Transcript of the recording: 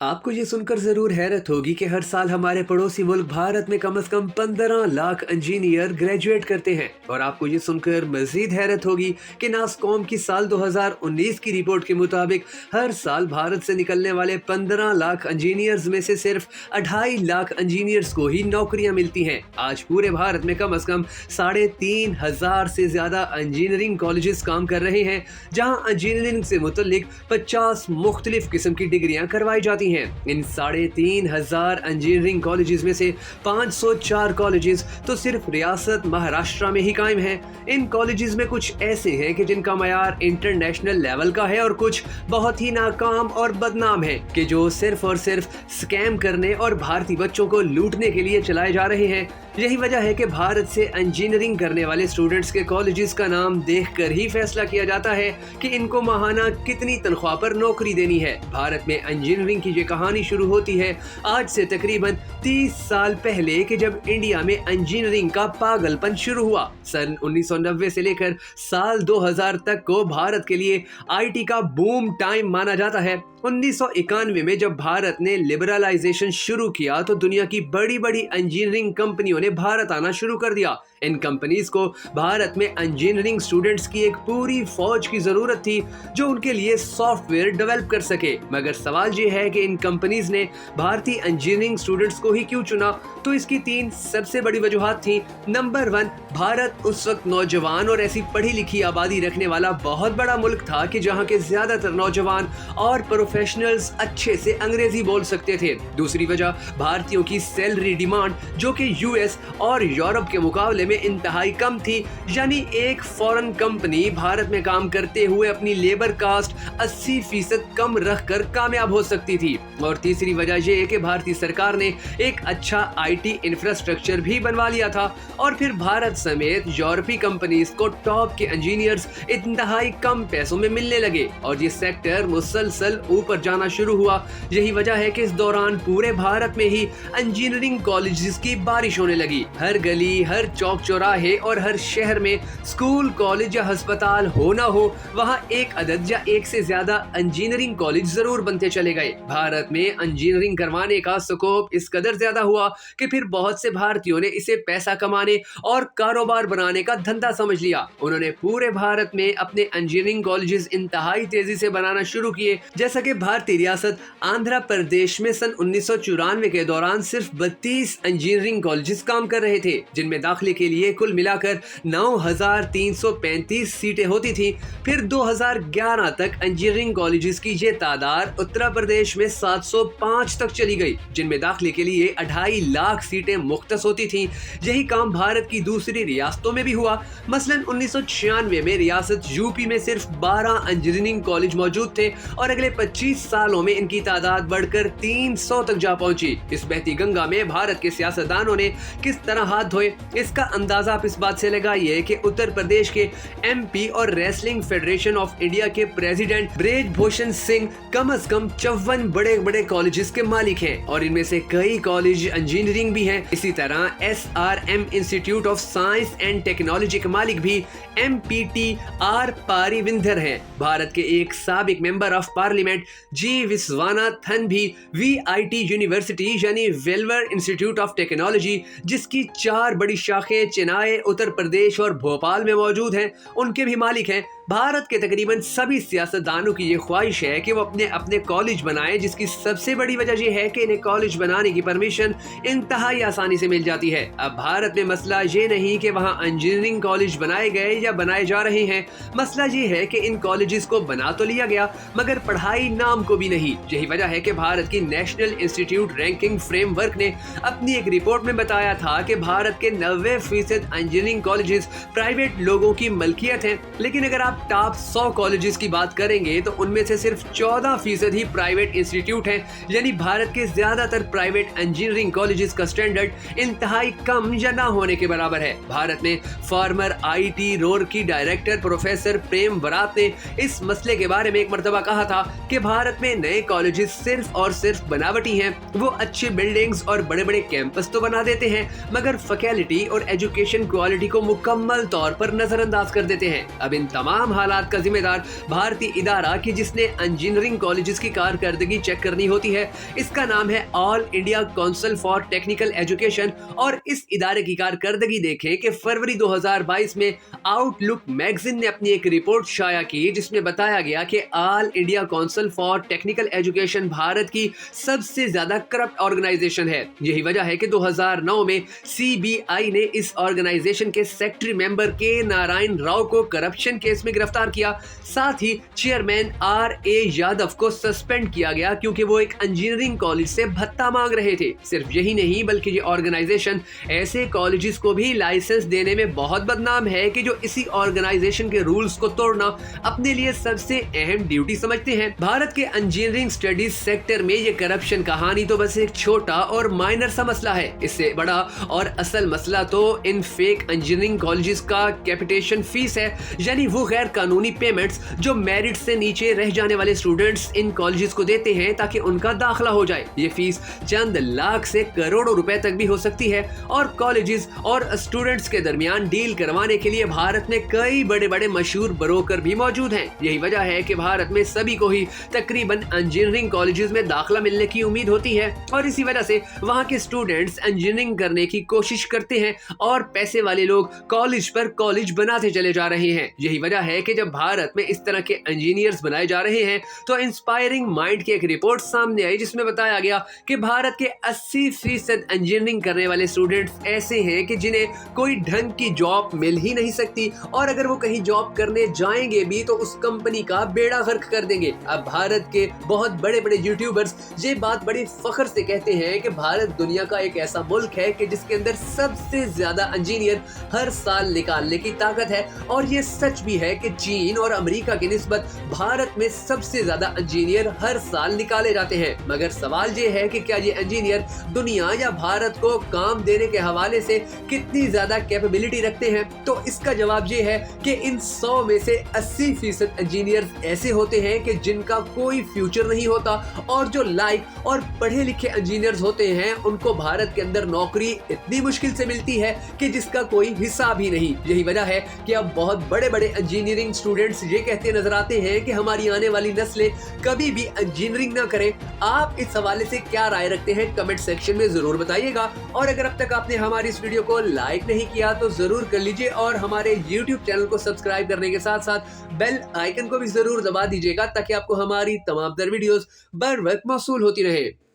आपको ये सुनकर जरूर हैरत होगी कि हर साल हमारे पड़ोसी मुल्क भारत में कम से कम 15 लाख इंजीनियर ग्रेजुएट करते हैं। और आपको ये सुनकर मजीद हैरत होगी कि नास्कॉम की साल 2019 की रिपोर्ट के मुताबिक हर साल भारत से निकलने वाले 15 लाख इंजीनियर्स में से सिर्फ 2.5 लाख इंजीनियर्स को ही नौकरियां मिलती हैं। आज पूरे भारत में कम से कम 3,500 से ज्यादा इंजीनियरिंग कॉलेजेस काम कर रहे हैं, जहां इंजीनियरिंग से मुतल्लिक 50 मुख्तलिफ किस्म की डिग्रियां करवाई जाती हैं। इन 3,500 इंजीनियरिंग कॉलेजेस में से 504 कॉलेजेस तो सिर्फ रियासत महाराष्ट्र में ही कायम हैं। इन कॉलेजेस में कुछ ऐसे हैं कि जिनका मयार इंटरनेशनल लेवल का है और कुछ बहुत ही नाकाम और बदनाम है कि जो सिर्फ और सिर्फ स्कैम करने और भारतीय बच्चों को लूटने के लिए चलाए जा रहे हैं। यही वजह है कि भारत से इंजीनियरिंग करने वाले स्टूडेंट्स के कॉलेजेस का नाम देखकर ही फैसला किया जाता है कि इनको माहाना कितनी तनख्वाह पर नौकरी देनी है। भारत में इंजीनियरिंग की ये कहानी शुरू होती है आज से तकरीबन 30 साल पहले कि जब इंडिया में इंजीनियरिंग का पागलपन शुरू हुआ। सन 1990 से लेकर साल 2000 तक को भारत के लिए आईटी का बूम टाइम माना जाता है। 1991 में जब भारत ने लिबरलाइजेशन शुरू किया तो दुनिया की बड़ी बड़ी इंजीनियरिंग कंपनियों ने भारत आना शुरू कर दिया। इन कंपनीज को भारत में इंजीनियरिंग स्टूडेंट्स की एक पूरी फौज की जरूरत थी जो उनके लिए सॉफ्टवेयर डेवलप कर सके। मगर सवाल ये है कि इन कंपनीज ने भारतीय इंजीनियरिंग स्टूडेंट्स को ही क्यों चुना? तो इसकी 3 सबसे बड़ी वजूहात थी। नंबर 1, भारत उस वक्त नौजवान और ऐसी पढ़ी लिखी आबादी रखने वाला बहुत बड़ा मुल्क था कि जहां के ज्यादातर नौजवान और प्रोफेशनल्स अच्छे से अंग्रेजी बोल सकते थे। दूसरी वजह भारतीयों की सैलरी डिमांड जो कि यूएस और यूरोप के मुकाबले में इंतहाई कम थी, यानी एक फॉरेन कंपनी भारत में काम करते हुए अपनी लेबर कास्ट 80% कम रखकर कामयाब हो सकती थी। और तीसरी वजह यह है कि भारतीय सरकार ने एक अच्छा आईटी इंफ्रास्ट्रक्चर भी बनवा लिया था और फिर भारत समेत यूरोपीय कंपनीज को टॉप के इंजीनियर्स इंतहाई कम पैसों में मिलने लगे और ये सेक्टर मुसलसल ऊपर जाना शुरू हुआ। यही वजह है कि इस दौरान पूरे भारत में ही इंजीनियरिंग कॉलेजेस की बारिश होने लगी। हर गली, हर चौक चौराहे और हर शहर में स्कूल, कॉलेज या अस्पताल हो ना हो, वहां एक अदद या एक से ज्यादा इंजीनियरिंग कॉलेज जरूर बनते चले गए। भारत में इंजीनियरिंग करवाने का स्कोप इस कदर ज्यादा हुआ कि फिर बहुत से भारतीयों ने इसे पैसा कमाने और कारोबार बनाने का धंधा समझ लिया। उन्होंने पूरे भारत में अपने इंजीनियरिंग कॉलेजेस इंतहाई तेजी से बनाना शुरू किए। जैसा कि भारतीय रियासत आंध्र प्रदेश में सन 1994 के दौरान सिर्फ 32 इंजीनियरिंग कॉलेजेस काम कर रहे थे, जिनमें दाखिले के लिए कुल मिलाकर 9,335 सीटें होती थी। फिर 2011 तक इंजीनियरिंग कॉलेजेस की ये तादाद उत्तर प्रदेश में 705 तक चली गई, जिनमें दाखिले के लिए 2.5 लाख सीटें मुख्तस होती थीं। यही काम भारत की दूसरी रियासतों में भी हुआ। मसलन 1996 में रियासत यूपी में सिर्फ 12 इंजीनियरिंग कॉलेज मौजूद थे और अगले 25 सालों में इनकी तादाद बढ़कर 300 तक जा पहुंची। इस बहती गंगा में भारत के सियासतदानों ने किस तरह हाथ धोए, इसका अंदाजा आप इस बात से लगाइए कि उत्तर प्रदेश के एमपी और रेसलिंग फेडरेशन ऑफ इंडिया के प्रेसिडेंट ब्रिजभूषण सिंह कम से कम 54 बड़े बड़े कॉलेजेस के मालिक हैं और इनमें से कई कॉलेज इंजीनियरिंग भी हैं। इसी तरह SRM institute of science and technology के मालिक भी MPTR पारिविंदर है। भारत के एक साबिक मेंबर ऑफ पार्लियामेंट जी विश्वनाथन भी VIT यूनिवर्सिटी यानी वेलवर इंस्टीट्यूट ऑफ टेक्नोलॉजी, जिसकी 4 बड़ी शाखें चेन्नई, उत्तर प्रदेश और भोपाल में मौजूद हैं, उनके भी मालिक हैं। भारत के तकरीबन सभी सियासतदानों की ये ख्वाहिश है कि वो अपने अपने कॉलेज बनाएं, जिसकी सबसे बड़ी वजह ये है कि इन्हें कॉलेज बनाने की परमिशन इंतहाई आसानी से मिल जाती है। अब भारत में मसला ये नहीं कि वहाँ इंजीनियरिंग कॉलेज बनाए गए या बनाए जा रहे हैं, मसला ये है कि इन कॉलेजेस को बना तो लिया गया मगर पढ़ाई नाम को भी नहीं। यही वजह है कि भारत की नेशनल इंस्टीट्यूट रैंकिंग फ्रेमवर्क ने अपनी एक रिपोर्ट में बताया था कि भारत के 90% इंजीनियरिंग कॉलेजेस प्राइवेट लोगों की मलकियत हैं, लेकिन अगर आप टॉप 100 कॉलेजेस की बात करेंगे तो उनमें से सिर्फ 14% ही प्राइवेट इंस्टीट्यूट हैं। यानी भारत के ज्यादातर प्राइवेट इंजीनियरिंग कॉलेजेस का स्टैंडर्ड इंतहाई कम या ना होने के बराबर है। भारत में फॉर्मर आईटी रोर की डायरेक्टर प्रोफेसर प्रेम वरात ने इस मसले के बारे में एक मर्तबा कहा था कि भारत में नए कॉलेजेस सिर्फ और सिर्फ बनावटी हैं। वो अच्छी बिल्डिंग्स और बड़े बड़े कैंपस तो बना देते हैं मगर फैकल्टी और एजुकेशन क्वालिटी को मुकम्मल तौर पर नजरअंदाज कर देते हैं। अब इन तमाम तमाम हालात का जिम्मेदार भारतीय इदारा कि जिसने इंजीनियरिंग कॉलेजेस की कारकर्दगी चेक करनी होती है। इसका नाम है all India council for technical education और इस इदारे की कारकर्दगी देखें कि फरवरी 2022 में आउटलुक मैगजीन ने अपनी एक रिपोर्ट शाया की जिसमें बताया गया कि all India council for technical education Bharat की सबसे ज्यादा करप्ट ऑर्गेनाइजेशन है। यही वजह है कि 2009 में सीबीआई ने इस ऑर्गेनाइजेशन के सेक्रेटरी मेंबर के नारायण राव को करप्शन केस में गिरफ्तार किया। साथ ही चेयरमैन RA यादव को सस्पेंड किया गया क्योंकि वो एक इंजीनियरिंग कॉलेज से भत्ता मांग रहे थे। सिर्फ यही नहीं बल्कि ये ऑर्गेनाइजेशन ऐसे कॉलेजेस को भी लाइसेंस देने में बहुत बदनाम है कि जो इसी ऑर्गेनाइजेशन के रूल्स को तोड़ना अपने लिए सबसे अहम ड्यूटी समझते हैं। भारत के इंजीनियरिंग स्टडीज सेक्टर में ये करप्शन कहानी तो बस एक छोटा और माइनर सा मसला है। इससे बड़ा और असल मसला तो इन फेक इंजीनियरिंग कॉलेजेस का कैपिटेशन फीस है, यानी वो गैर कानूनी पेमेंट्स जो मेरिट से नीचे रह जाने वाले स्टूडेंट्स इन कॉलेजेस को देते हैं ताकि उनका दाखिला हो जाए। ये फीस चंद लाख से करोड़ों रुपए तक भी हो सकती है और कॉलेजेस और स्टूडेंट्स के दरमियान डील करवाने के लिए भारत में कई बड़े बड़े मशहूर ब्रोकर भी मौजूद हैं। यही वजह है कि भारत में सभी को ही तकरीबन इंजीनियरिंग कॉलेजेस में दाखिला मिलने की उम्मीद होती है और इसी वजह से वहां के स्टूडेंट्स इंजीनियरिंग करने की कोशिश करते हैं और पैसे वाले लोग कॉलेज पर कॉलेज बनाते चले जा रहे हैं। यही वजह है कि जब भारत में इस तरह के इंजीनियर्स बनाए जा रहे हैं तो इंस्पायरिंग माइंड की एक रिपोर्ट सामने आई जिसमें बताया गया कि भारत के 80% इंजीनियरिंग करने वाले स्टूडेंट्स ऐसे हैं कि जिन्हें कोई ढंग की जॉब मिल ही नहीं सकती और अगर वो कहीं जॉब करने जाएंगे भी तो उस कंपनी का बेड़ा गर्क कर देंगे। अब भारत के बहुत बड़े बड़े यूट्यूबर्स ये बात बड़ी फख्र से कहते हैं कि भारत दुनिया का एक ऐसा मुल्क है कि जिसके अंदर सबसे ज्यादा इंजीनियर हर साल निकालने की ताकत है और ये सच भी है कि चीन और अमेरिका की निस्बत भारत में सबसे ज्यादा इंजीनियर हर साल निकाले जाते हैं। मगर सवाल ये है कि क्या ये इंजीनियर दुनिया या भारत को काम देने के हवाले से कितनी ज्यादा कैपेबिलिटी रखते हैं? तो इसका जवाब ये है कि इन 100 में से 80% इंजीनियर ऐसे होते हैं कि जिनका कोई फ्यूचर नहीं होता और जो लायक और पढ़े लिखे इंजीनियर्स होते हैं उनको भारत के अंदर नौकरी इतनी मुश्किल से मिलती है कि जिसका कोई हिसाब ही नहीं। यही वजह है कि अब बहुत बड़े बड़े इंजीनियरिंग स्टूडेंट्स ये कहते नजर आते हैं कि हमारी आने वाली नस्लें कभी भी इंजीनियरिंग ना करें। आप इस हवाले से क्या राय रखते हैं कमेंट सेक्शन में जरूर बताइएगा और अगर अब तक आपने हमारी इस वीडियो को लाइक नहीं किया तो जरूर कर लीजिए और हमारे YouTube चैनल को सब्सक्राइब करने के साथ साथ बेल आइकन को भी जरूर दबा दीजिएगा ताकि आपको हमारी तमाम तर वीडियोस बर वक्त मौसूल होती रहे।